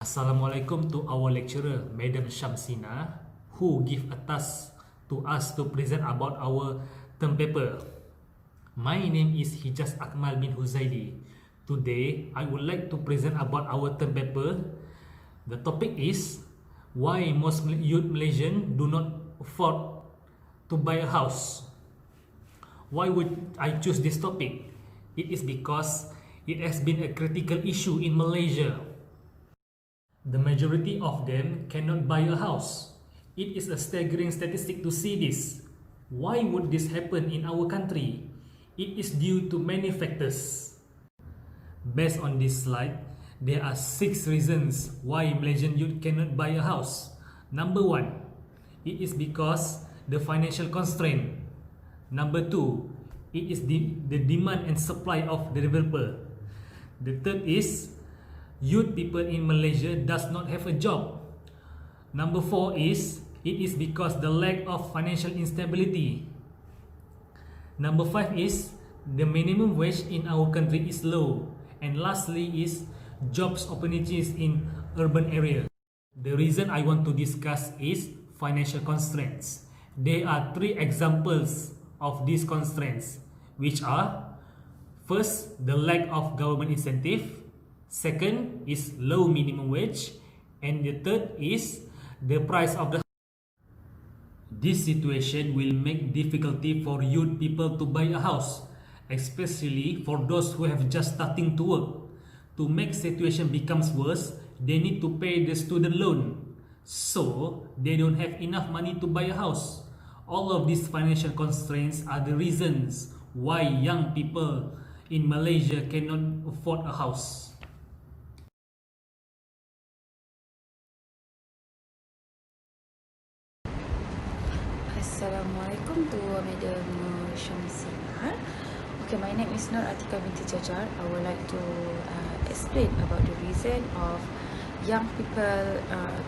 Assalamualaikum to our lecturer, Madam Shamsinar, who give a task to us to present about our term paper. My name is Akmal bin Huzaili. Today, I would like to present about our term paper. The topic is why most youth Malaysian do not afford to buy a house. Why would I choose this topic? It is because it has been a critical issue in Malaysia. The majority of them cannot buy a house. It is a staggering statistic to see this. Why would this happen in our country? It is due to many factors. Based on this slide, there are 6 reasons why Malaysian youth cannot buy a house. Number 1, it is because the financial constraint. Number 2, it is the demand and supply of the developer. The third is youth people in Malaysia does not have a job. Number 4 is it is because the lack of financial instability. Number 5 is the minimum wage in our country is low. And lastly is jobs opportunities in urban area. The reason I want to discuss is financial constraints. There are 3 examples of these constraints, which are: first, the lack of government incentive; second is low minimum wage; and the third is the price of the. This situation will make difficulty for youth people to buy a house, especially for those who have just starting to work. To make situation becomes worse, they need to pay the student loan, so they don't have enough money to buy a house. All of these financial constraints are the reasons why young people in Malaysia cannot afford a house. Assalamualaikum to Madam Shamsinar. Okay, my name is ATIQAH binti JAJAR. I would like to explain about the reason of young people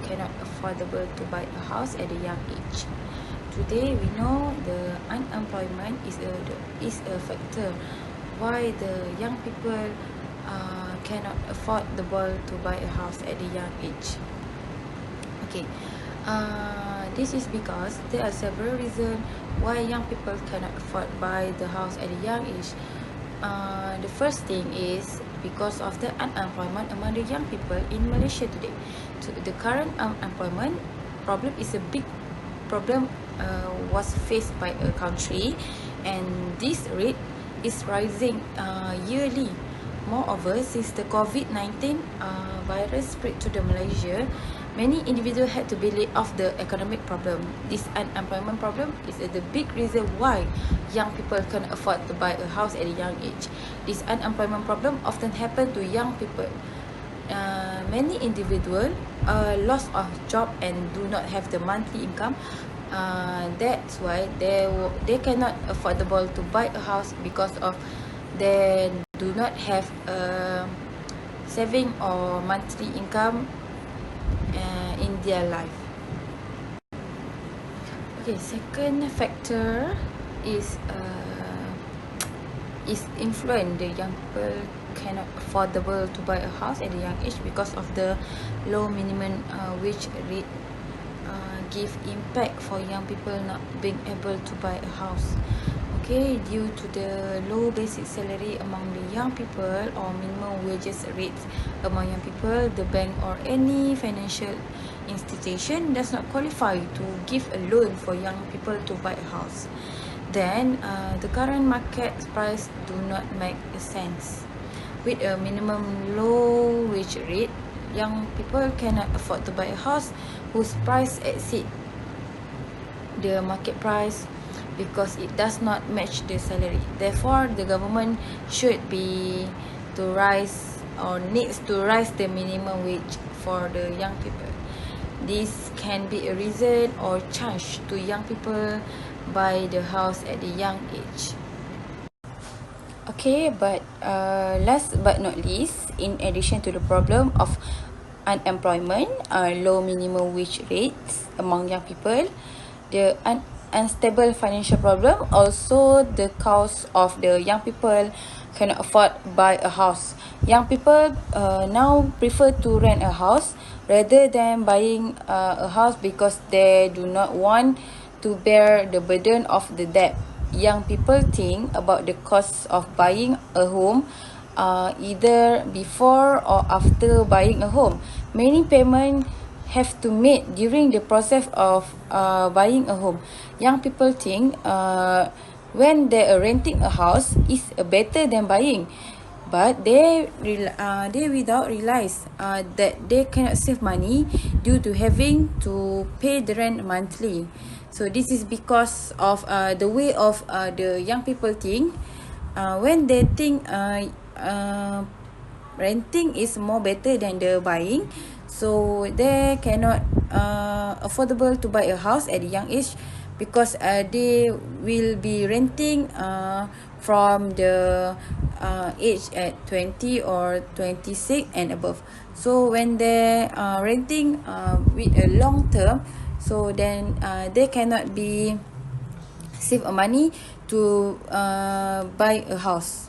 cannot affordable to buy a house at a young age. Today we know the unemployment is a factor why the young people cannot affordable to buy a house at a young age. Okay. This is because there are several reasons why young people cannot afford buy the house at a young age. The first thing is because of the unemployment among the young people in Malaysia today. So the current unemployment problem is a big problem was faced by a country, and this rate is rising yearly. Moreover, since the COVID-19 virus spread to the Malaysia, many individuals had to be laid off the economic problem. This unemployment problem is the big reason why young people can't afford to buy a house at a young age. This unemployment problem often happen to young people. Many individuals lost of job and do not have the monthly income. That's why they cannot affordable to buy a house because of they do not have a saving or monthly income in their life. Okay, second factor is influence the young people cannot affordable to buy a house at a young age because of the low minimum wage rate give impact for young people not being able to buy a house. Okay, due to the low basic salary among the young people or minimum wages rates among young people, the bank or any financial institution does not qualify to give a loan for young people to buy a house. Then the current market price do not make sense. With a minimum low wage rate, young people cannot afford to buy a house whose price exceed the market price because it does not match the salary. Therefore, the government should be to rise or needs to rise the minimum wage for the young people. This can be a reason or chance to young people buy the house at a young age. Okay, but last but not least, in addition to the problem of unemployment, low minimum wage rates among young people, the unstable financial problem. Also, the cause of the young people cannot afford buy a house. Young people now prefer to rent a house rather than buying a house because they do not want to bear the burden of the debt. Young people think about the cost of buying a home either before or after buying a home. Many payments have to meet during the process of buying a home. Young people think when they are renting a house is better than buying, but they without realize that they cannot save money due to having to pay the rent monthly. So this is because of the way of the young people think. When they think renting is more better than the buying, so they cannot affordable to buy a house at a young age because they will be renting from the age at 20 or 26 and above. So when they renting with a long term, so then they cannot be save money to buy a house.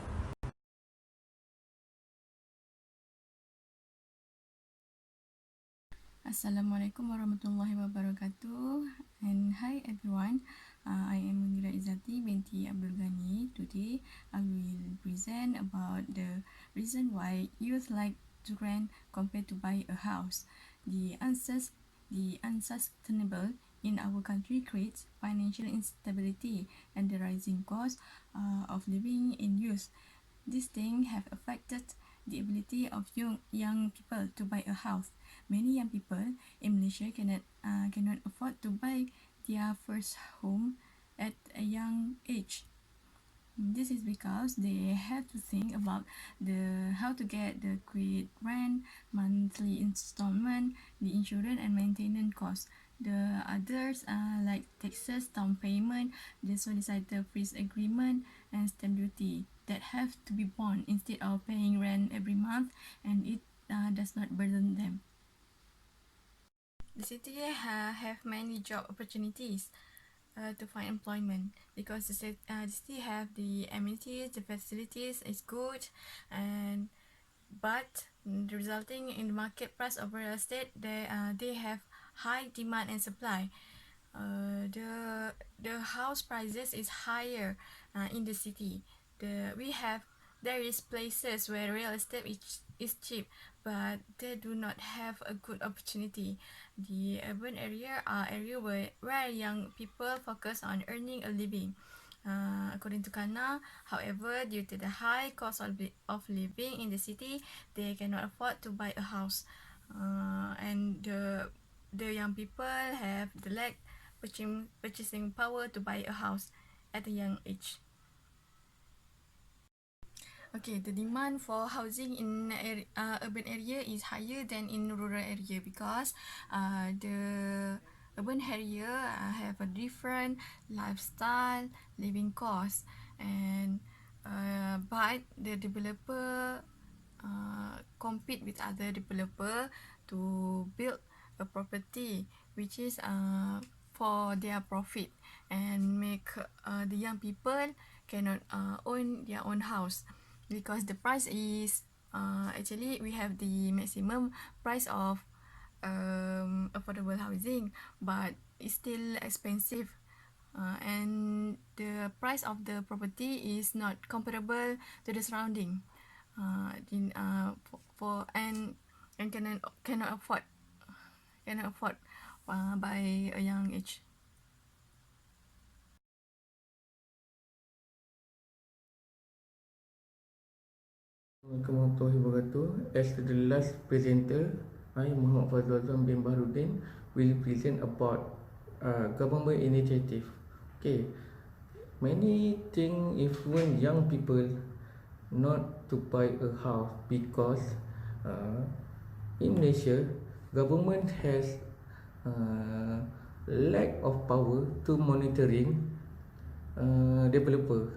Assalamualaikum warahmatullahi wabarakatuh, and hi everyone. I am IZZATY binti ABDUL. Today I will present about the reason why youth like to rent compared to buy a house. The unsustainable in our country creates financial instability and the rising cost of living in youth. These things have affected the ability of young people to buy a house. Many young people in Malaysia cannot afford to buy their first home at a young age. This is because they have to think about the how to get the credit rent, monthly installment, the insurance and maintenance costs. The others like taxes, down payment, the solicitor fees agreement, and stamp duty that have to be borne instead of paying rent every month, and it does not burden them. The city have many job opportunities to find employment because the city have the amenities, the facilities is good, and but resulting in the market price of real estate, they have high demand and supply. The house prices is higher in the city. There is places where real estate is cheap, but they do not have a good opportunity. The urban area are area where young people focus on earning a living. According to Ghana, however, due to the high cost of living in the city, they cannot afford to buy a house, and the young people have the lack purchasing power to buy a house at a young age. Okay, the demand for housing in urban area is higher than in rural area because the urban area have a different lifestyle, living cost, and but the developer compete with other developer to build a property which is for their profit and make the young people cannot own their own house because the price is actually we have the maximum price of affordable housing, but it's still expensive, and the price of the property is not comparable to the surrounding, for and cannot afford by a young age. Assalamualaikum warahmatullahi wabarakatuh. As the last presenter, I, Muhammad Fadzrul bin Baharudin, will present about government initiative. Okay, many things influence young people not to buy a house because in Malaysia, government has lack of power to monitoring developer.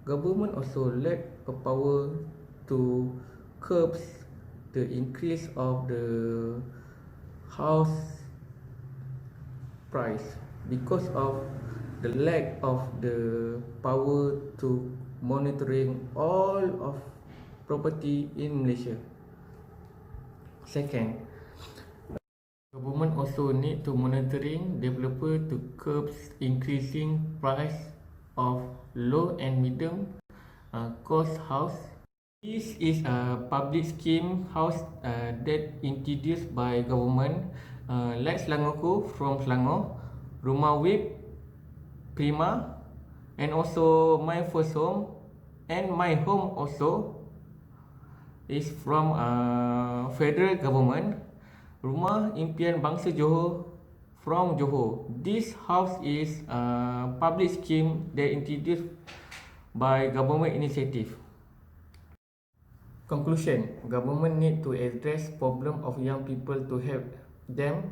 Government also lack of power to curb the increase of the house price because of the lack of the power to monitoring all of property in Malaysia. Second, government also need to monitoring developer to curb increasing price of low and medium cost house. This is a public scheme house that introduced by government, like Selangorku from Selangor, Rumah Wip, Prima, and also my first home and my home also is from federal government. Rumah Impian Bangsa Johor from Johor. This house is a public scheme that introduced by government initiative. Conclusion: government need to address problem of young people to help them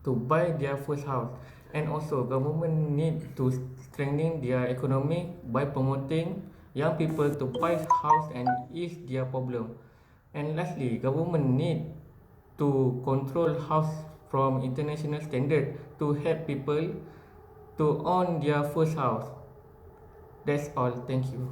to buy their first house, and also government need to strengthen their economy by promoting young people to buy house and ease their problem. And lastly, government need to control house from international standard to help people to own their first house. That's all. Thank you.